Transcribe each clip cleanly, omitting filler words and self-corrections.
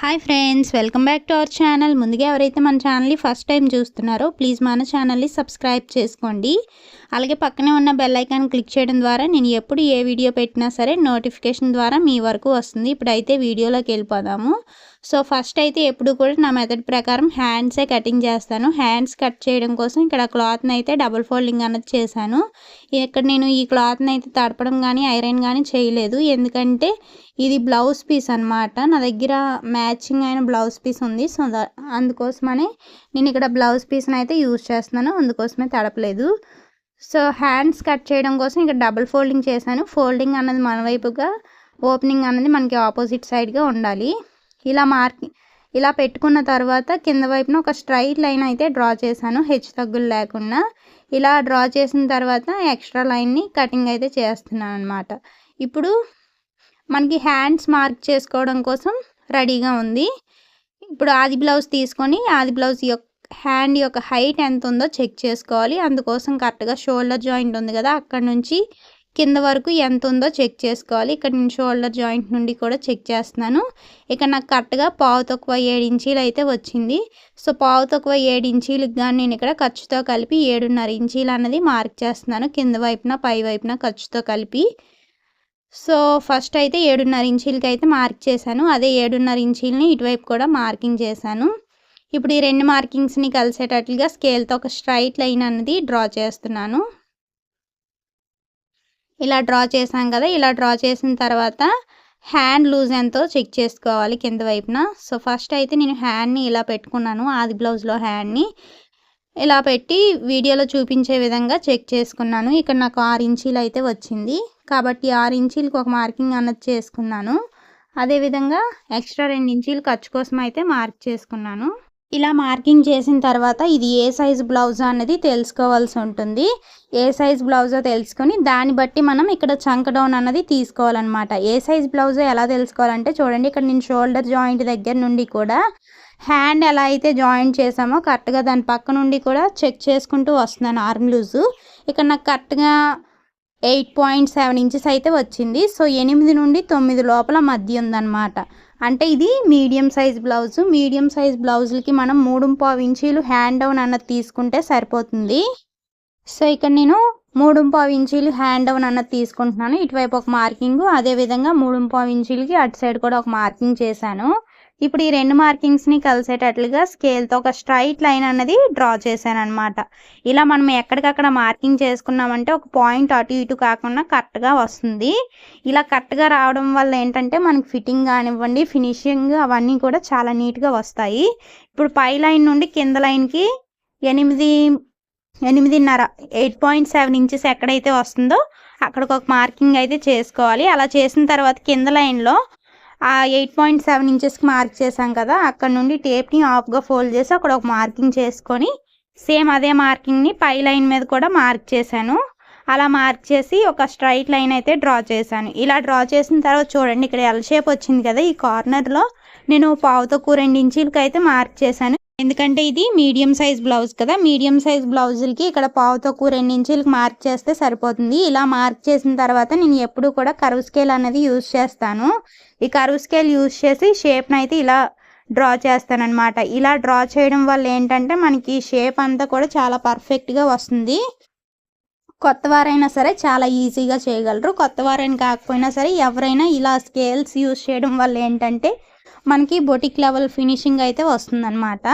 Hi friends, welcome back to our channel. ముందుగా ఎవరైతే మన ఛానల్ని ఫస్ట్ టైం చూస్తున్నారో ప్లీజ్ మన ఛానల్ని సబ్స్క్రైబ్ చేసుకోండి. అలాగే పక్కనే ఉన్న బెల్ ఐకాన్ క్లిక్ చేయడం ద్వారా నేను ఎప్పుడు ఏ వీడియో పెట్టినా సరే నోటిఫికేషన్ ద్వారా మీ వరకు వస్తుంది. ఇప్పుడైతే వీడియోలోకి వెళ్ళిపోదాము. సో ఫస్ట్ అయితే ఎప్పుడు కూడా నా మెథడ్ ప్రకారం హ్యాండ్సే కటింగ్ చేస్తాను. హ్యాండ్స్ కట్ చేయడం కోసం ఇక్కడ క్లాత్ని అయితే డబుల్ ఫోల్డింగ్ అన్నది చేశాను. ఇక్కడ నేను ఈ క్లాత్ని అయితే తడపడం కానీ ఐరన్ కానీ చేయలేదు, ఎందుకంటే ఇది బ్లౌజ్ పీస్ అనమాట. నా దగ్గర మ్యాచింగ్ అయిన బ్లౌజ్ పీస్ ఉంది. సో అందుకోసమని నేను ఇక్కడ బ్లౌజ్ పీస్ని అయితే యూజ్ చేస్తున్నాను, అందుకోసమే తడపలేదు. సో హ్యాండ్స్ కట్ చేయడం కోసం ఇక్కడ డబుల్ ఫోల్డింగ్ చేశాను. ఫోల్డింగ్ అన్నది మన వైపుగా, ఓపెనింగ్ అన్నది మనకి ఆపోజిట్ సైడ్గా ఉండాలి. ఇలా పెట్టుకున్న తర్వాత కింద వైపున ఒక స్ట్రైట్ లైన్ అయితే డ్రా చేశాను, హెచ్చు తగ్గులు లేకుండా. ఇలా డ్రా చేసిన తర్వాత ఎక్స్ట్రా లైన్ని కటింగ్ అయితే చేస్తున్నాను అనమాట. ఇప్పుడు మనకి హ్యాండ్స్ మార్క్ చేసుకోవడం కోసం రెడీగా ఉంది. ఇప్పుడు ఆది బ్లౌజ్ తీసుకొని ఆది బ్లౌజ్ హ్యాండ్ యొక్క హైట్ ఎంత ఉందో చెక్ చేసుకోవాలి. అందుకోసం కరెక్ట్గా షోల్డర్ జాయింట్ ఉంది కదా, అక్కడ నుంచి కింద వరకు ఎంత ఉందో చెక్ చేసుకోవాలి. ఇక్కడ నేను షోల్డర్ జాయింట్ నుండి కూడా చెక్ చేస్తున్నాను. ఇక్కడ నాకు కరెక్ట్గా 7.5 ఇంచీలు అయితే వచ్చింది. సో 7.5 ఇంచీలకు కానీ నేను ఇక్కడ ఖర్చుతో కలిపి 7.5 ఇంచీలు అన్నది మార్క్ చేస్తున్నాను, కింద వైపున పై వైపున ఖర్చుతో కలిపి. సో ఫస్ట్ అయితే 7.5 ఇంచీలకి అయితే మార్క్ చేశాను. అదే 7.5 ఇంచీలని ఇటువైపు కూడా మార్కింగ్ చేశాను. ఇప్పుడు ఈ రెండు మార్కింగ్స్ని కలిసేటట్లుగా స్కేల్తో ఒక స్ట్రైట్ లైన్ అన్నది డ్రా చేస్తున్నాను. ఇలా డ్రా చేసాం కదా, ఇలా డ్రా చేసిన తర్వాత హ్యాండ్ లూజ్ ఎంతో చెక్ చేసుకోవాలి కింద వైపున. సో ఫస్ట్ అయితే నేను హ్యాండ్ని ఇలా పెట్టుకున్నాను, ఆది బ్లౌజ్లో హ్యాండ్ని ఇలా పెట్టి వీడియోలో చూపించే విధంగా చెక్ చేసుకున్నాను. ఇక్కడ నాకు 6 ఇంచీలు అయితే వచ్చింది, కాబట్టి 6 ఇంచీలకు ఒక మార్కింగ్ అన్నది చేసుకున్నాను. అదేవిధంగా ఎక్స్ట్రా 2 ఇంచీలు ఖర్చు కోసం అయితే మార్క్ చేసుకున్నాను. ఇలా మార్కింగ్ చేసిన తర్వాత ఇది ఏ సైజు బ్లౌజ్ అనేది తెలుసుకోవాల్సి ఉంటుంది. ఏ సైజు బ్లౌజో తెలుసుకొని దాన్ని బట్టి మనం ఇక్కడ చంక డౌన్ అన్నది తీసుకోవాలన్నమాట. ఏ సైజు బ్లౌజో ఎలా తెలుసుకోవాలంటే చూడండి, ఇక్కడ నేను షోల్డర్ జాయింట్ దగ్గర నుండి కూడా హ్యాండ్ ఎలా అయితే జాయింట్ చేసామో కరెక్ట్గా దాని పక్క నుండి కూడా చెక్ చేసుకుంటూ వస్తున్నాను ఆర్మ్ లూజు. ఇక్కడ నాకు కరెక్ట్గా 8.7 ఇంచెస్ అయితే వచ్చింది. సో 8 నుండి 9 లోపల మధ్య ఉందన్నమాట. అంటే ఇది medium size blouse. Medium size బ్లౌజులకి మనం 3.5 ఇంచీలు హ్యాండ్ డౌన్ అన్నది తీసుకుంటే సరిపోతుంది. సో ఇక్కడ నేను 3.5 ఇంచీలు హ్యాండ్ డౌన్ అన్నది తీసుకుంటున్నాను. ఇటువైపు ఒక మార్కింగ్, అదేవిధంగా 3.5 ఇంచీలకి అటు సైడ్ కూడా ఒక మార్కింగ్ చేశాను. ఇప్పుడు ఈ రెండు మార్కింగ్స్ని కలిసేటట్లుగా స్కేల్తో ఒక స్ట్రైట్ లైన్ అన్నది డ్రా చేశాను అనమాట. ఇలా మనం ఎక్కడికక్కడ మార్కింగ్ చేసుకున్నామంటే ఒక పాయింట్ అటు ఇటు కాకుండా కరెక్ట్గా వస్తుంది. ఇలా కరెక్ట్గా రావడం వల్ల ఏంటంటే మనకి ఫిట్టింగ్ కానివ్వండి, ఫినిషింగ్ అవన్నీ కూడా చాలా నీట్గా వస్తాయి. ఇప్పుడు పై లైన్ నుండి కింద లైన్కి 8.5 8.7 ఇంచెస్ ఎక్కడైతే వస్తుందో అక్కడికి ఒక మార్కింగ్ అయితే చేసుకోవాలి. అలా చేసిన తర్వాత కింద లైన్లో ఆ 8.7 ఇంచెస్కి మార్క్ చేసాం కదా, అక్కడ నుండి టేప్ని ఆఫ్గా ఫోల్డ్ చేసి అక్కడ ఒక మార్కింగ్ చేసుకొని సేమ్ అదే మార్కింగ్ని పై లైన్ మీద కూడా మార్క్ చేశాను. అలా మార్క్ చేసి ఒక స్ట్రైట్ లైన్ అయితే డ్రా చేశాను. ఇలా డ్రా చేసిన తర్వాత చూడండి, ఇక్కడ ఎల్ షేప్ వచ్చింది కదా, ఈ కార్నర్లో నేను 2.5 ఇంచీలకి అయితే మార్క్ చేశాను. ఎందుకంటే ఇది మీడియం సైజ్ బ్లౌజ్ కదా, మీడియం సైజ్ బ్లౌజులకి ఇక్కడ 2.5 ఇంచీలకి మార్క్ చేస్తే సరిపోతుంది. ఇలా మార్క్ చేసిన తర్వాత నేను ఎప్పుడు కూడా కర్వ్ స్కేల్ అనేది యూజ్ చేస్తాను. ఈ కర్వ్ స్కేల్ యూజ్ చేసి షేప్ని అయితే ఇలా డ్రా చేస్తానన్నమాట. ఇలా డ్రా చేయడం వల్ల ఏంటంటే మనకి షేప్ అంతా కూడా చాలా పర్ఫెక్ట్గా వస్తుంది. కొత్త వారైనా సరే చాలా ఈజీగా చేయగలరు. కొత్త వారైనా కాకపోయినా సరే ఎవరైనా ఇలా స్కేల్స్ యూజ్ చేయడం వల్ల ఏంటంటే మనకి బొటిక్ లెవెల్ ఫినిషింగ్ అయితే వస్తుందన్నమాట.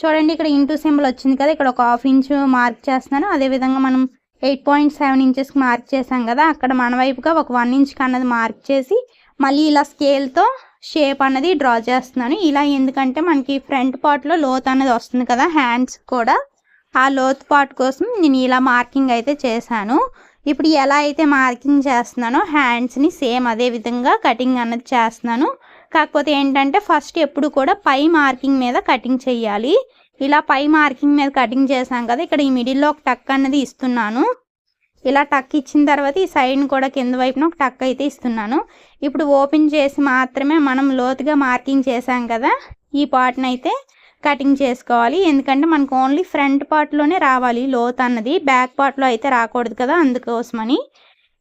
చూడండి, ఇక్కడ ఇంటూ సింబల్ వచ్చింది కదా, ఇక్కడ ఒక 1/2 ఇంచు మార్క్ చేస్తున్నాను. అదేవిధంగా మనం 8.7 ఇంచెస్కి మార్క్ చేసాం కదా, అక్కడ మన వైపుగా ఒక 1 ఇంచ్కి అన్నది మార్క్ చేసి మళ్ళీ ఇలా స్కేల్తో షేప్ అన్నది డ్రా చేస్తున్నాను. ఇలా ఎందుకంటే మనకి ఫ్రంట్ పార్ట్లో లోత్ అనేది వస్తుంది కదా హ్యాండ్స్ కూడా, ఆ లోత్ పార్ట్ కోసం నేను ఇలా మార్కింగ్ అయితే చేశాను. ఇప్పుడు ఎలా అయితే మార్కింగ్ చేస్తున్నానో హ్యాండ్స్ని సేమ్ అదే విధంగా కటింగ్ అన్నది చేస్తున్నాను. కాకపోతే ఏంటంటే ఫస్ట్ ఎప్పుడు కూడా పై మార్కింగ్ మీద కటింగ్ చేయాలి. ఇలా పై మార్కింగ్ మీద కటింగ్ చేసాం కదా, ఇక్కడ ఈ మిడిల్లో ఒక టక్ అన్నది ఇస్తున్నాను. ఇలా టక్ ఇచ్చిన తర్వాత ఈ సైడ్ని కూడా కింద వైపున ఒక టక్ అయితే ఇస్తున్నాను. ఇప్పుడు ఓపెన్ చేసి మాత్రమే మనం లోతుగా మార్కింగ్ చేసాం కదా, ఈ పార్ట్ని అయితే కటింగ్ చేసుకోవాలి. ఎందుకంటే మనకు ఓన్లీ ఫ్రంట్ పార్ట్లోనే రావాలి లోత్ అన్నది, బ్యాక్ పార్ట్లో అయితే రాకూడదు కదా, అందుకోసమని.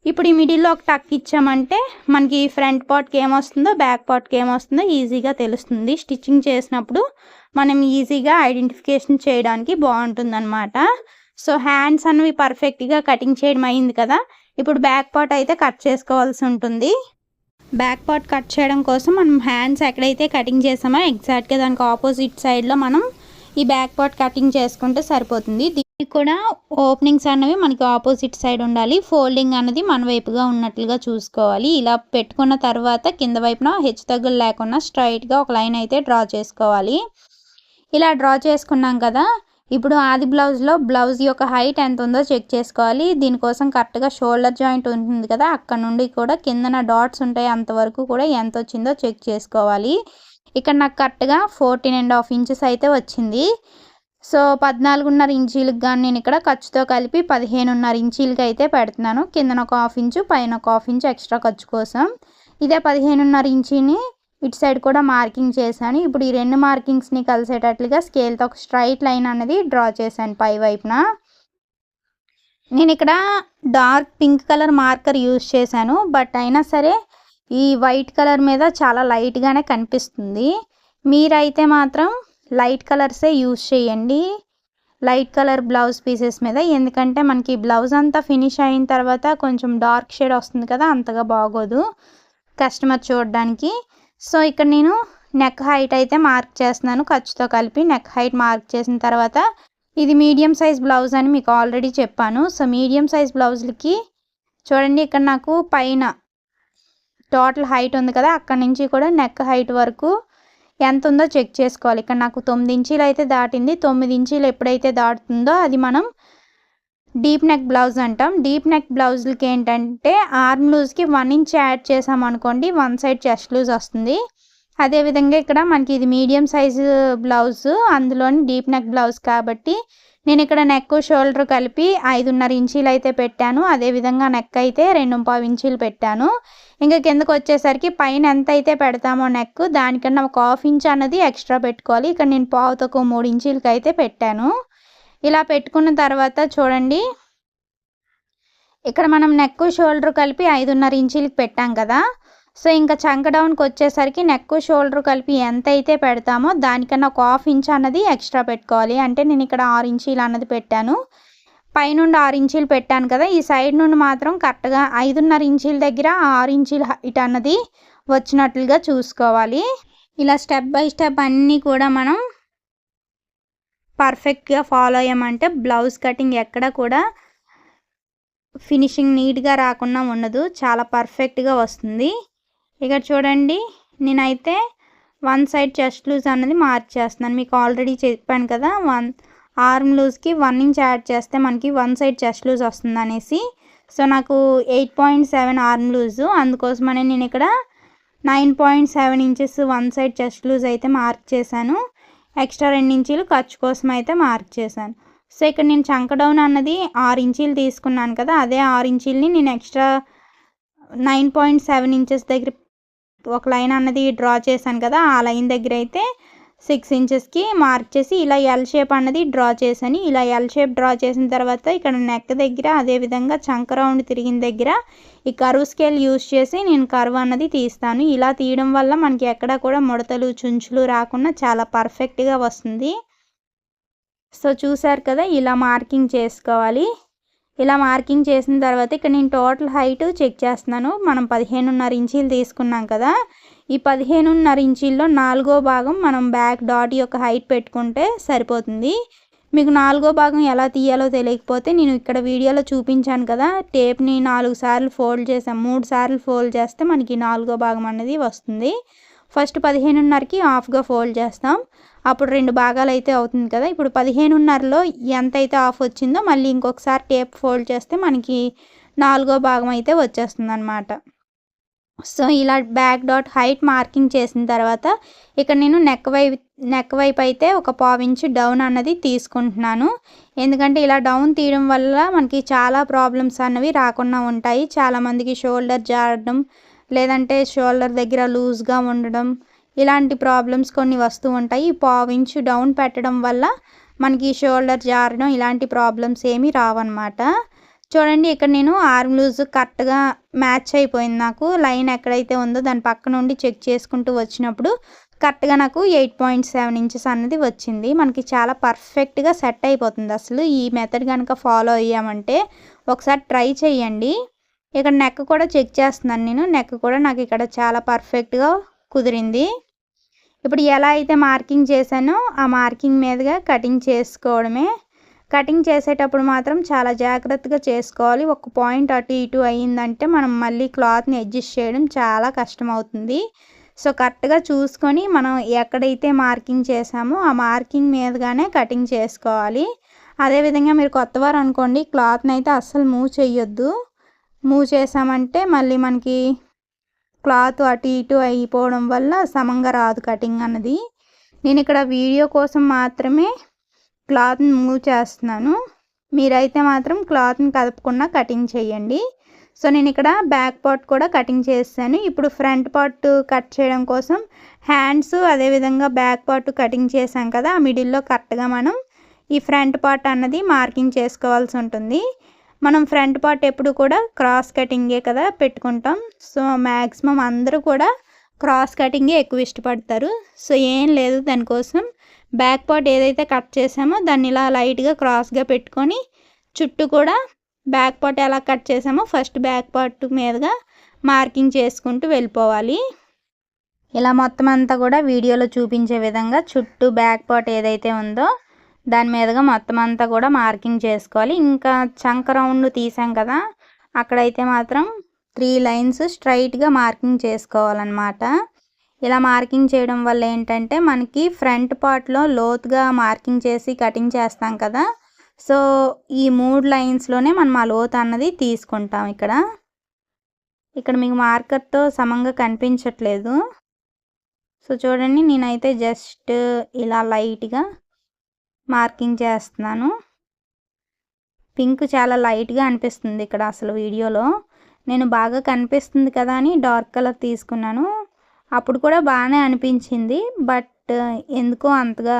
ఇప్పుడు ఈ మిడిల్లో ఒక టక్ ఇచ్చామంటే మనకి ఫ్రంట్ పార్ట్కి ఏమొస్తుందో బ్యాక్ పార్ట్కి ఏమొస్తుందో ఈజీగా తెలుస్తుంది. స్టిచ్చింగ్ చేసినప్పుడు మనం ఈజీగా ఐడెంటిఫికేషన్ చేయడానికి బాగుంటుందన్నమాట. సో హ్యాండ్స్ అనేవి పర్ఫెక్ట్గా కటింగ్ చేయడం అయింది కదా. ఇప్పుడు బ్యాక్ పార్ట్ అయితే కట్ చేసుకోవాల్సి ఉంటుంది. బ్యాక్ పార్ట్ కట్ చేయడం కోసం మనం హ్యాండ్స్ ఎక్కడైతే కటింగ్ చేసామో ఎగ్జాక్ట్గా దానికి ఆపోజిట్ సైడ్లో మనం ఈ బ్యాక్ పార్ట్ కటింగ్ చేసుకుంటే సరిపోతుంది. దీనికి కూడా ఓపెనింగ్స్ అనేవి మనకి ఆపోజిట్ సైడ్ ఉండాలి. ఫోల్డింగ్ అనేది మన వైపుగా ఉన్నట్లుగా చూసుకోవాలి. ఇలా పెట్టుకున్న తర్వాత కింద వైపున హెచ్చు తగ్గులు లేకుండా స్ట్రైట్గా ఒక లైన్ అయితే డ్రా చేసుకోవాలి. ఇలా డ్రా చేసుకున్నాం కదా. ఇప్పుడు ఆది బ్లౌజ్లో బ్లౌజ్ యొక్క హైట్ ఎంత ఉందో చెక్ చేసుకోవాలి. దీనికోసం కరెక్ట్గా షోల్డర్ జాయింట్ ఉంటుంది కదా, అక్కడ నుండి కూడా కిందన డాట్స్ ఉంటాయి అంతవరకు కూడా ఎంత వచ్చిందో చెక్ చేసుకోవాలి. ఇక్కడ నాకు కరెక్ట్గా 14.5 ఇంచెస్ అయితే వచ్చింది. సో 14.5 ఇంచీలకు కానీ నేను ఇక్కడ ఖర్చుతో కలిపి 15.5 ఇంచీలకి అయితే పెడుతున్నాను. కిందన ఒక 1/2 ఇంచు పైన ఒక 1/2 ఇంచు ఎక్స్ట్రా ఖర్చు కోసం. ఇదే 15.5 ఇంచీని ఇటు సైడ్ కూడా మార్కింగ్ చేశాను. ఇప్పుడు ఈ రెండు మార్కింగ్స్ని కలిసేటట్లుగా స్కేల్తో ఒక స్ట్రైట్ లైన్ అనేది డ్రా చేశాను పై వైపున. నేను ఇక్కడ dark pink colour marker use చేశాను, బట్ అయినా సరే ఈ వైట్ కలర్ మీద చాలా లైట్గానే కనిపిస్తుంది. మీరైతే మాత్రం లైట్ కలర్సే యూజ్ చేయండి లైట్ కలర్ బ్లౌజ్ పీసెస్ మీద. ఎందుకంటే మనకి బ్లౌజ్ అంతా ఫినిష్ అయిన తర్వాత కొంచెం డార్క్ షేడ్ వస్తుంది కదా, అంతగా బాగోదు కస్టమర్ చూడడానికి. సో ఇక్కడ నేను నెక్ హైట్ అయితే మార్క్ చేస్తున్నాను ఖర్చుతో కలిపి. నెక్ హైట్ మార్క్ చేసిన తర్వాత ఇది మీడియం సైజ్ బ్లౌజ్ అని మీకు ఆల్రెడీ చెప్పాను. సో మీడియం సైజ్ బ్లౌజ్లకి చూడండి, ఇక్కడ నాకు పైన టోటల్ హైట్ ఉంది కదా, అక్కడ నుంచి కూడా నెక్ హైట్ వరకు ఎంత ఉందో చెక్ చేసుకోవాలి. ఇక్కడ నాకు 9 ఇంచీలు అయితే దాటింది. 9 ఇంచీలు ఎప్పుడైతే దాటుతుందో అది మనం డీప్ నెక్ బ్లౌజ్ అంటాం. డీప్ నెక్ బ్లౌజ్లకి ఏంటంటే ఆర్మ్ లూజ్కి 1 ఇంచ్ యాడ్ చేసామనుకోండి, 1 సైడ్ చెస్ట్ లూజ్ వస్తుంది. అదేవిధంగా ఇక్కడ మనకి ఇది మీడియం సైజు బ్లౌజ్, అందులోని డీప్ నెక్ బ్లౌజ్ కాబట్టి నేను ఇక్కడ నెక్ షోల్డర్ కలిపి 5.5 ఇంచీలు అయితే పెట్టాను. అదేవిధంగా నెక్ అయితే 2.5 ఇంచీలు పెట్టాను. ఇంకా కిందకు వచ్చేసరికి పైన ఎంత అయితే పెడతామో నెక్ దానికన్నా ఒక 1/2 ఇంచ్ అన్నది ఎక్స్ట్రా పెట్టుకోవాలి. ఇక్కడ నేను పావుతకు 3 ఇంచీలకి అయితే పెట్టాను. ఇలా పెట్టుకున్న తర్వాత చూడండి, ఇక్కడ మనం నెక్ షోల్డర్ కలిపి 5.5 ఇంచీలకి పెట్టాం కదా. సో ఇంకా చంక డౌన్కి వచ్చేసరికి నెక్ షోల్డర్ కలిపి ఎంత అయితే పెడతామో దానికన్నా ఒక 1/2 ఇంచ్ అన్నది ఎక్స్ట్రా పెట్టుకోవాలి. అంటే నేను ఇక్కడ 6 ఇంచీలు అన్నది పెట్టాను. పైనుండి 6 ఇంచీలు పెట్టాను కదా, ఈ సైడ్ నుండి మాత్రం కరెక్ట్గా 5.5 ఇంచీల దగ్గర 6 ఇంచీల హైట్ అన్నది వచ్చినట్లుగా చూసుకోవాలి. ఇలా స్టెప్ బై స్టెప్ అన్నీ కూడా మనం పర్ఫెక్ట్గా ఫాలో అయ్యామంటే బ్లౌజ్ కటింగ్ ఎక్కడ కూడా ఫినిషింగ్ నీట్గా రాకుండా ఉండదు, చాలా పర్ఫెక్ట్గా వస్తుంది. ఇక్కడ చూడండి, నేనైతే 1 సైడ్ చెస్ట్ లూజ్ అన్నది మార్క్ చేస్తున్నాను. మీకు ఆల్రెడీ చెప్పాను కదా, ఆర్మ్ లూజ్కి 1 ఇంచ్ యాడ్ చేస్తే మనకి 1 సైడ్ చెస్ట్ లూజ్ వస్తుంది అనేసి. సో నాకు 8.7 ఆర్మ్ లూజు, అందుకోసమని నేను ఇక్కడ 9.7 ఇంచెస్ 1 సైడ్ చెస్ట్ లూజ్ అయితే మార్క్ చేశాను. ఎక్స్ట్రా 2 ఇంచీలు ఖర్చు కోసం అయితే మార్క్ చేశాను. సో ఇక్కడ నేను చంక డౌన్ అన్నది 6 ఇంచీలు తీసుకున్నాను కదా, అదే 6 ఇంచీలని నేను ఎక్స్ట్రా 9.7 ఇంచెస్ దగ్గర ఒక లైన్ అన్నది డ్రా చేశాను కదా, ఆ లైన్ దగ్గర అయితే 6 ఇంచెస్కి మార్క్ చేసి ఇలా ఎల్ షేప్ అన్నది డ్రా చేశాను. ఇలా ఎల్ షేప్ డ్రా చేసిన తర్వాత ఇక్కడ నెక్ దగ్గర అదేవిధంగా చంక రౌండ్ తిరిగిన దగ్గర ఈ కర్వ్ స్కేల్ యూజ్ చేసి నేను కర్వ్ అన్నది తీస్తాను. ఇలా తీయడం వల్ల మనకి ఎక్కడ కూడా ముడతలు చుంచులు రాకుండా చాలా పర్ఫెక్ట్గా వస్తుంది. సో చూసారు కదా, ఇలా మార్కింగ్ చేసుకోవాలి. ఇలా మార్కింగ్ చేసిన తర్వాత ఇక్కడ నేను టోటల్ హైట్ చెక్ చేస్తున్నాను. మనం 15.5 ఇంచీలు తీసుకున్నాం కదా, ఈ 15.5 ఇంచీల్లో 4వ భాగం మనం బ్యాక్ డాట్ యొక్క హైట్ పెట్టుకుంటే సరిపోతుంది. మీకు 4వ భాగం ఎలా తీయాలో తెలియకపోతే నేను ఇక్కడ వీడియోలో చూపించాను కదా, టేప్ని 4 సార్లు ఫోల్డ్ చేసాం, 3 సార్లు ఫోల్డ్ చేస్తే మనకి 4వ భాగం అనేది వస్తుంది. ఫస్ట్ 15.5కి హాఫ్గా ఫోల్డ్ చేస్తాం, అప్పుడు 2 భాగాలు అయితే అవుతుంది కదా. ఇప్పుడు 15.5లో ఎంత అయితే హాఫ్ వచ్చిందో మళ్ళీ ఇంకొకసారి టేప్ ఫోల్డ్ చేస్తే మనకి 4వ భాగం అయితే వచ్చేస్తుంది అన్నమాట. సో ఇలా బ్యాక్ డాట్ హైట్ మార్కింగ్ చేసిన తర్వాత ఇక్కడ నేను నెక్ వైపు అయితే ఒక 1/4 ఇంచ్ డౌన్ అన్నది తీసుకుంటున్నాను. ఎందుకంటే ఇలా డౌన్ తీయడం వల్ల మనకి చాలా ప్రాబ్లమ్స్ అన్నవి రాకుండా ఉంటాయి. చాలామందికి షోల్డర్ జారడం, లేదంటే షోల్డర్ దగ్గర లూజ్గా ఉండడం, ఇలాంటి ప్రాబ్లమ్స్ కొన్ని వస్తూ ఉంటాయి. 1/4 ఇంచ్ డౌన్ పెట్టడం వల్ల మనకి షోల్డర్ జారడం ఇలాంటి ప్రాబ్లమ్స్ ఏమీ రావన్నమాట. చూడండి ఇక్కడ నేను ఆర్మ్ లూజ్ కరెక్ట్గా మ్యాచ్ అయిపోయింది. నాకు లైన్ ఎక్కడైతే ఉందో దాని పక్క నుండి చెక్ చేసుకుంటూ వచ్చినప్పుడు కరెక్ట్గా నాకు 8.7 ఇంచెస్ అన్నది వచ్చింది. మనకి చాలా పర్ఫెక్ట్గా సెట్ అయిపోతుంది. అసలు ఈ మెథడ్ కనుక ఫాలో అయ్యామంటే ఒకసారి ట్రై చేయండి. ఇక్కడ నెక్ కూడా చెక్ చేస్తున్నాను నేను. నెక్ కూడా నాకు ఇక్కడ చాలా పర్ఫెక్ట్గా కుదిరింది. ఇప్పుడు ఎలా అయితే మార్కింగ్ చేశానో ఆ మార్కింగ్ మీదుగా కటింగ్ చేసుకోవడమే. కటింగ్ చేసేటప్పుడు మాత్రం చాలా జాగ్రత్తగా చేసుకోవాలి. ఒక పాయింట్ అటు ఇటు అయ్యిందంటే మనం మళ్ళీ క్లాత్ని అడ్జస్ట్ చేయడం చాలా కష్టం అవుతుంది. సో కరెక్ట్గా చూసుకొని మనం ఎక్కడైతే మార్కింగ్ చేసామో ఆ మార్కింగ్ మీదుగానే కటింగ్ చేసుకోవాలి. అదేవిధంగా మీరు కొత్తవారు అనుకోండి, క్లాత్ని అయితే అస్సలు మూవ్ చేయొద్దు. మూవ్ చేసామంటే మళ్ళీ మనకి క్లాత్ అటు ఇటు అయిపోవడం వల్ల సమంగా రాదు కటింగ్ అన్నది. నేను ఇక్కడ వీడియో కోసం మాత్రమే క్లాత్ని మూవ్ చేస్తున్నాను. మీరైతే మాత్రం క్లాత్ని కదపకుండా కటింగ్ చేయండి. సో నేను ఇక్కడ బ్యాక్ పార్ట్ కూడా కటింగ్ చేస్తాను. ఇప్పుడు ఫ్రంట్ పార్ట్ కట్ చేయడం కోసం హ్యాండ్స్ అదేవిధంగా బ్యాక్ పార్ట్ కటింగ్ చేసాం కదా, ఆ మిడిల్లో కరెక్ట్గా మనం ఈ ఫ్రంట్ పార్ట్ అన్నది మార్కింగ్ చేసుకోవాల్సి ఉంటుంది. మనం ఫ్రంట్ పార్ట్ ఎప్పుడు కూడా క్రాస్ కటింగే కదా పెట్టుకుంటాం. సో మ్యాక్సిమం అందరూ కూడా క్రాస్ కటింగే ఎక్కువ ఇష్టపడతారు. సో ఏం లేదు, దానికోసం బ్యాక్ పార్ట్ ఏదైతే కట్ చేసామో దాన్ని ఇలా లైట్గా క్రాస్గా పెట్టుకొని చుట్టూ కూడా బ్యాక్ పార్ట్ ఎలా కట్ చేసామో ఫస్ట్ బ్యాక్ పార్ట్ మీదుగా మార్కింగ్ చేసుకుంటూ వెళ్ళిపోవాలి. ఇలా మొత్తం అంతా కూడా వీడియోలో చూపించే విధంగా చుట్టూ బ్యాక్ పార్ట్ ఏదైతే ఉందో దాని మీదుగా మొత్తం అంతా కూడా మార్కింగ్ చేసుకోవాలి. ఇంకా చంక రౌండ్ తీసాం కదా, అక్కడైతే మాత్రం 3 లైన్స్ స్ట్రైట్గా మార్కింగ్ చేసుకోవాలన్నమాట. ఇలా మార్కింగ్ చేయడం వల్ల ఏంటంటే మనకి ఫ్రంట్ పార్ట్లో లోతుగా మార్కింగ్ చేసి కటింగ్ చేస్తాం కదా, సో ఈ 3 లైన్స్లోనే మనం ఆ లోతు అన్నది తీసుకుంటాం. ఇక్కడ మీకు మార్కర్తో సమంగా కనిపించట్లేదు. సో చూడండి, నేనైతే జస్ట్ ఇలా లైట్గా మార్కింగ్ చేస్తున్నాను. పింక్ చాలా లైట్గా అనిపిస్తుంది ఇక్కడ అసలు వీడియోలో. నేను బాగా కనిపిస్తుంది కదా అని డార్క్ కలర్ తీసుకున్నాను. అప్పుడు కూడా బాగానే అనిపించింది, బట్ ఎందుకో అంతగా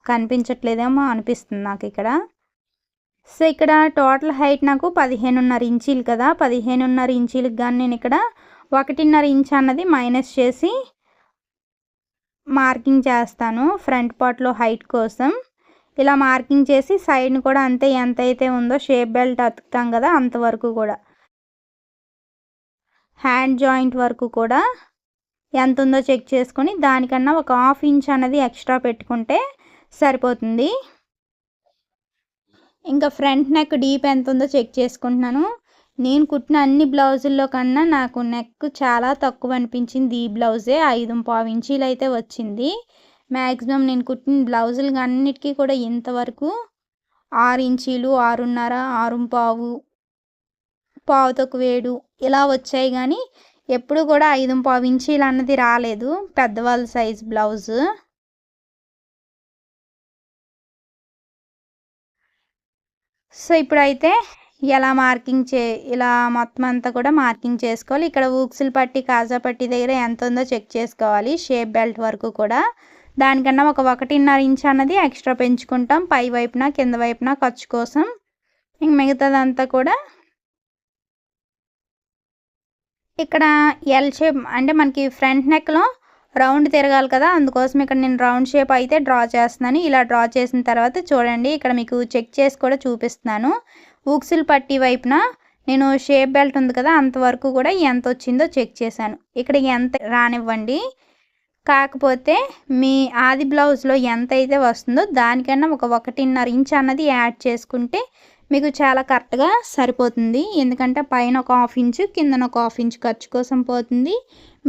కనిపించట్లేదేమో అనిపిస్తుంది నాకు ఇక్కడ. సో ఇక్కడ టోటల్ హైట్ నాకు 15.5 ఇంచీలు కదా, 15.5 ఇంచీలకు కానీ నేను ఇక్కడ 1.5 ఇంచ్ అన్నది మైనస్ చేసి మార్కింగ్ చేస్తాను ఫ్రంట్ పార్ట్లో హైట్ కోసం. ఇలా మార్కింగ్ చేసి సైడ్ని కూడా అంతే, ఎంత అయితే ఉందో షేప్ బెల్ట్ అతుకుతాం కదా అంతవరకు కూడా, హ్యాండ్ జాయింట్ వరకు కూడా ఎంత ఉందో చెక్ చేసుకొని దానికన్నా ఒక 1/2 ఇంచ్ అన్నది ఎక్స్ట్రా పెట్టుకుంటే సరిపోతుంది. ఇంకా ఫ్రంట్ నెక్ డీప్ ఎంత ఉందో చెక్ చేసుకుంటున్నాను. నేను కుట్టిన అన్ని బ్లౌజుల్లో కన్నా నాకు నెక్ చాలా తక్కువ అనిపించింది. ఈ బ్లౌజే 5.5 ఇంచీలు అయితే వచ్చింది. మ్యాక్సిమం నేను కుట్టిన బ్లౌజులు అన్నిటికీ కూడా ఇంతవరకు 6 ఇంచీలు, 6.5, 6.5, పావు తక్కువ 7 ఇలా వచ్చాయి, కానీ ఎప్పుడు కూడా 5.5 ఇంచీలు అన్నది రాలేదు పెద్దవాళ్ళ సైజ్ బ్లౌజు. సో ఇప్పుడైతే ఎలా ఇలా మొత్తం అంతా కూడా మార్కింగ్ చేసుకోవాలి. ఇక్కడ ఊక్సులు పట్టి కాజా పట్టి దగ్గర ఎంత ఉందో చెక్ చేసుకోవాలి. షేప్ బెల్ట్ వరకు కూడా దానికన్నా ఒక 1.5 ఇంచ్ అన్నది ఎక్స్ట్రా పెంచుకుంటాం పై వైపున కింద వైపున ఖర్చు కోసం. ఇంక మిగతాదంతా కూడా ఇక్కడ ఎల్ షేప్ అంటే మనకి ఫ్రంట్ నెక్లో రౌండ్ తిరగాలి కదా, అందుకోసం ఇక్కడ నేను రౌండ్ షేప్ అయితే డ్రా చేస్తున్నాను. ఇలా డ్రా చేసిన తర్వాత చూడండి, ఇక్కడ మీకు చెక్ చేసి కూడా చూపిస్తున్నాను. ఊక్సులు పట్టి వైపున నేను షేప్ బెల్ట్ ఉంది కదా అంతవరకు కూడా ఎంత వచ్చిందో చెక్ చేశాను. ఇక్కడ ఎంత రానివ్వండి, కాకపోతే మీ ఆది బ్లౌజ్లో ఎంత అయితే వస్తుందో దానికన్నా ఒక 1.5 ఇంచ్ అన్నది యాడ్ చేసుకుంటే మీకు చాలా కరెక్ట్గా సరిపోతుంది. ఎందుకంటే పైన ఒక 1/2 ఇంచు కిందన ఒక 1/2 ఇంచు ఖర్చు కోసం పోతుంది,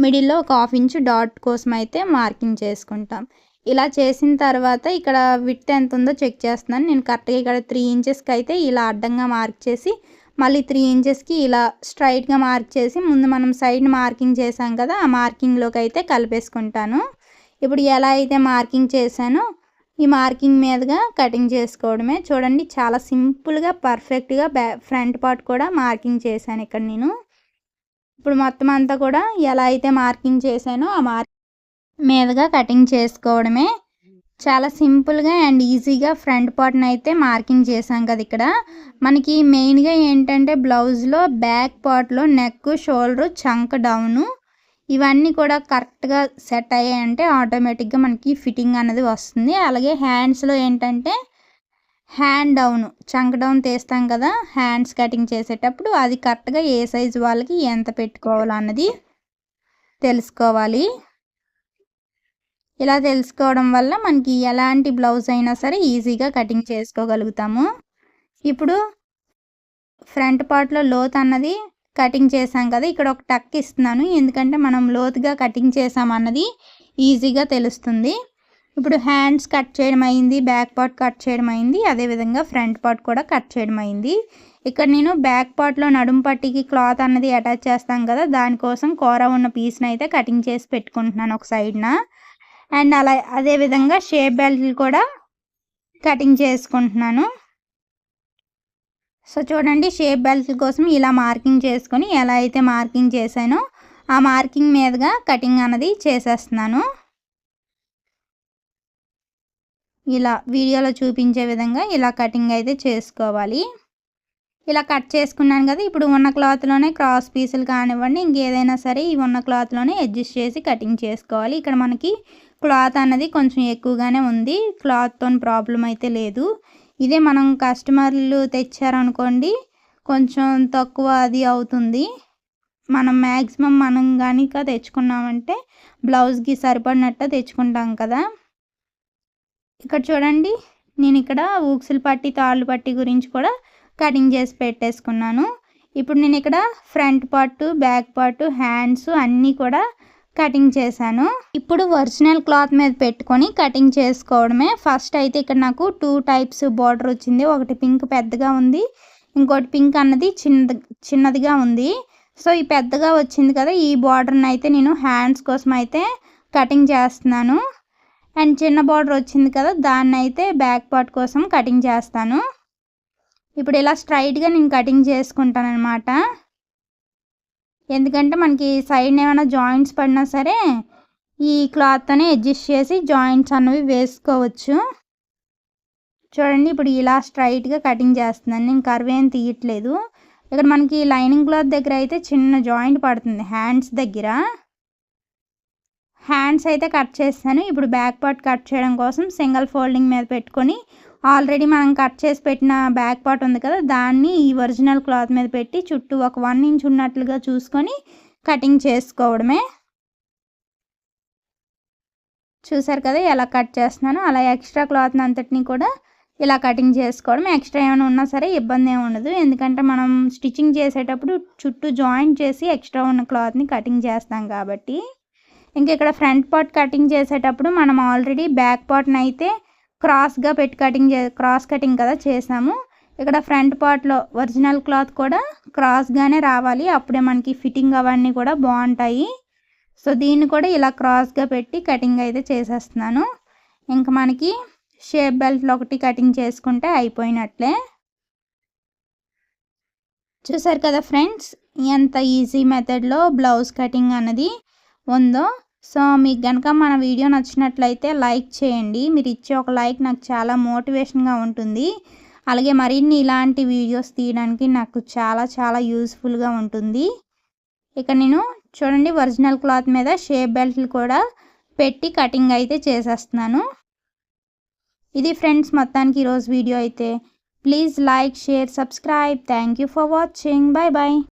మిడిల్లో ఒక 1/2 ఇంచు డాట్ కోసం అయితే మార్కింగ్ చేసుకుంటాం. ఇలా చేసిన తర్వాత ఇక్కడ విడ్త్ ఎంత ఉందో చెక్ చేస్తున్నాను. నేను కరెక్ట్గా ఇక్కడ 3 ఇంచెస్కి అయితే ఇలా అడ్డంగా మార్క్ చేసి మళ్ళీ 3 ఇంచెస్కి ఇలా స్ట్రైట్గా మార్క్ చేసి ముందు మనం సైడ్ మార్కింగ్ చేసాం కదా ఆ మార్కింగ్లోకి అయితే కలిపేసుకుంటాను. ఇప్పుడు ఎలా అయితే మార్కింగ్ చేశానో ఈ మార్కింగ్ మీదుగా కటింగ్ చేసుకోవడమే. చూడండి, చాలా సింపుల్గా పర్ఫెక్ట్గా ఫ్రంట్ పార్ట్ కూడా మార్కింగ్ చేశాను ఇక్కడ నేను. ఇప్పుడు మొత్తం అంతా కూడా ఎలా అయితే మార్కింగ్ చేశానో ఆ మీదుగా కటింగ్ చేసుకోవడమే. చాలా సింపుల్గా అండ్ ఈజీగా ఫ్రంట్ పార్ట్ని అయితే మార్కింగ్ చేసాం కదా. ఇక్కడ మనకి మెయిన్గా ఏంటంటే బ్లౌజ్లో బ్యాక్ పార్ట్లో నెక్, షోల్డర్, చంక్ డౌను ఇవన్నీ కూడా కరెక్ట్గా సెట్ అయ్యాయంటే ఆటోమేటిక్గా మనకి ఫిట్టింగ్ అనేది వస్తుంది. అలాగే హ్యాండ్స్లో ఏంటంటే హ్యాండ్ డౌన్, చంక్ డౌన్ తీస్తాం కదా హ్యాండ్స్ కటింగ్ చేసేటప్పుడు, అది కరెక్ట్గా ఏ సైజు వాళ్ళకి ఎంత పెట్టుకోవాలన్నది తెలుసుకోవాలి. ఇలా తెలుసుకోవడం వల్ల మనకి ఎలాంటి బ్లౌజ్ అయినా సరే ఈజీగా కటింగ్ చేసుకోగలుగుతాము. ఇప్పుడు ఫ్రంట్ పార్ట్లో లోత్ అన్నది కటింగ్ చేసాం కదా, ఇక్కడ ఒక టక్ ఇస్తున్నాను ఎందుకంటే మనం లోతుగా కటింగ్ చేసామన్నది ఈజీగా తెలుస్తుంది. ఇప్పుడు హ్యాండ్స్ కట్ చేయడం అయింది, బ్యాక్ పార్ట్ కట్ చేయడం అయింది, అదేవిధంగా ఫ్రంట్ పార్ట్ కూడా కట్ చేయడం అయింది. ఇక్కడ నేను బ్యాక్ పార్ట్లో నడుము పట్టికి క్లాత్ అన్నది అటాచ్ చేస్తాం కదా, దానికోసం కూర ఉన్న పీస్ని అయితే కటింగ్ చేసి పెట్టుకుంటున్నాను ఒక సైడ్న. అండ్ అదేవిధంగా షేప్ బెల్ట్లు కూడా కటింగ్ చేసుకుంటున్నాను. సో చూడండి, షేప్ బెల్ట్ కోసం ఇలా మార్కింగ్ చేసుకొని ఎలా అయితే మార్కింగ్ చేశానో ఆ మార్కింగ్ మీదుగా కటింగ్ అన్నది చేసేస్తున్నాను. ఇలా వీడియోలో చూపించే విధంగా ఇలా కటింగ్ అయితే చేసుకోవాలి. ఇలా కట్ చేసుకున్నాను కదా, ఇప్పుడు ఉన్న క్లాత్లోనే క్రాస్ పీసులు కానివ్వండి ఇంకేదైనా సరే ఈ ఉన్న క్లాత్లోనే అడ్జస్ట్ చేసి కటింగ్ చేసుకోవాలి. ఇక్కడ మనకి క్లాత్ అన్నది కొంచెం ఎక్కువగానే ఉంది, క్లాత్తో ప్రాబ్లం అయితే లేదు. ఇదే మనం కస్టమర్లు తెచ్చారనుకోండి కొంచెం తక్కువ అది అవుతుంది. మనం మ్యాక్సిమం మనం కనుక తెచ్చుకున్నామంటే బ్లౌజ్కి సరిపడినట్టు తెచ్చుకుంటాం కదా. ఇక్కడ చూడండి, నేను ఇక్కడ ఊక్సులు పట్టి, తాళ్ళు పట్టి గురించి కూడా కటింగ్ చేసి పెట్టేసుకున్నాను. ఇప్పుడు నేను ఇక్కడ front part, back part, hands అన్నీ కూడా కటింగ్ చేశాను. ఇప్పుడు ఒరిజినల్ క్లాత్ మీద పెట్టుకొని కటింగ్ చేసుకోవడమే. ఫస్ట్ అయితే ఇక్కడ నాకు 2 టైప్స్ బార్డర్ వచ్చింది. ఒకటి పింక్ పెద్దగా ఉంది, ఇంకోటి పింక్ అన్నది చిన్నదిగా ఉంది. సో ఈ పెద్దగా వచ్చింది కదా, ఈ బార్డర్ని అయితే నేను హ్యాండ్స్ కోసం అయితే కటింగ్ చేస్తున్నాను. అండ్ చిన్న బార్డర్ వచ్చింది కదా, దాన్ని అయితే బ్యాక్ పార్ట్ కోసం కటింగ్ చేస్తాను. ఇప్పుడు ఇలా స్ట్రైట్గా నేను కటింగ్ చేసుకుంటాను అనమాట. ఎందుకంటే మనకి సైడ్ ఏమైనా జాయింట్స్ పడినా సరే ఈ క్లాత్తోనే అడ్జస్ట్ చేసి జాయింట్స్ అన్నవి వేసుకోవచ్చు. చూడండి, ఇప్పుడు ఇలా స్ట్రైట్గా కటింగ్ చేస్తున్నాను, నేను కర్వ్ ఏం తీయట్లేదు. ఇక్కడ మనకి లైనింగ్ క్లాత్ దగ్గర అయితే చిన్న జాయింట్ పడుతుంది హ్యాండ్స్ దగ్గర. హ్యాండ్స్ అయితే కట్ చేస్తాను. ఇప్పుడు బ్యాక్ పార్ట్ కట్ చేయడం కోసం సింగిల్ ఫోల్డింగ్ మీద పెట్టుకొని ఆల్రెడీ మనం కట్ చేసి పెట్టిన బ్యాక్ పార్ట్ ఉంది కదా, దాన్ని ఈ ఒరిజినల్ క్లాత్ మీద పెట్టి చుట్టూ ఒక 1 ఇంచ్ ఉన్నట్లుగా చూసుకొని కటింగ్ చేసుకోవడమే. చూసారు కదా ఎలా కట్ చేస్తున్నాను. అలా ఎక్స్ట్రా క్లాత్ని అంతటిని కూడా ఇలా కటింగ్ చేసుకోవడం. ఎక్స్ట్రా ఏమైనా ఉన్నా సరే ఇబ్బంది ఏమి ఉండదు, ఎందుకంటే మనం స్టిచ్చింగ్ చేసేటప్పుడు చుట్టూ జాయింట్ చేసి ఎక్స్ట్రా ఉన్న క్లాత్ని కటింగ్ చేస్తాం కాబట్టి. ఇంక ఇక్కడ ఫ్రంట్ పార్ట్ కటింగ్ చేసేటప్పుడు మనం ఆల్రెడీ బ్యాక్ పార్ట్ని అయితే క్రాస్గా పెట్టి క్రాస్ కటింగ్ కదా చేసాము. ఇక్కడ ఫ్రంట్ పార్ట్లో ఒరిజినల్ క్లాత్ కూడా క్రాస్గానే రావాలి, అప్పుడే మనకి ఫిట్టింగ్ అవన్నీ కూడా బాగుంటాయి. సో దీన్ని కూడా ఇలా క్రాస్గా పెట్టి కటింగ్ అయితే చేసేస్తున్నాను. ఇంకా మనకి షేప్ బెల్ట్లు ఒకటి కటింగ్ చేసుకుంటే అయిపోయినట్లే. చూసారు కదా ఫ్రెండ్స్, ఎంత ఈజీ మెథడ్లో బ్లౌజ్ కటింగ్ అన్నది ఉందో. సో మీకు కనుక మన వీడియో నచ్చినట్లయితే లైక్ చేయండి. మీరు ఇచ్చే ఒక లైక్ నాకు చాలా మోటివేషన్గా ఉంటుంది. అలాగే మరిన్ని ఇలాంటి వీడియోస్ తీయడానికి నాకు చాలా యూస్ఫుల్గా ఉంటుంది. ఇక నేను చూడండి ఒరిజినల్ క్లాత్ మీద షేప్ బెల్ట్లు కూడా పెట్టి కటింగ్ అయితే చేసేస్తున్నాను. ఇది ఫ్రెండ్స్ మొత్తానికి ఈరోజు వీడియో అయితే. Please like, share, subscribe. Thank you for watching. Bye bye.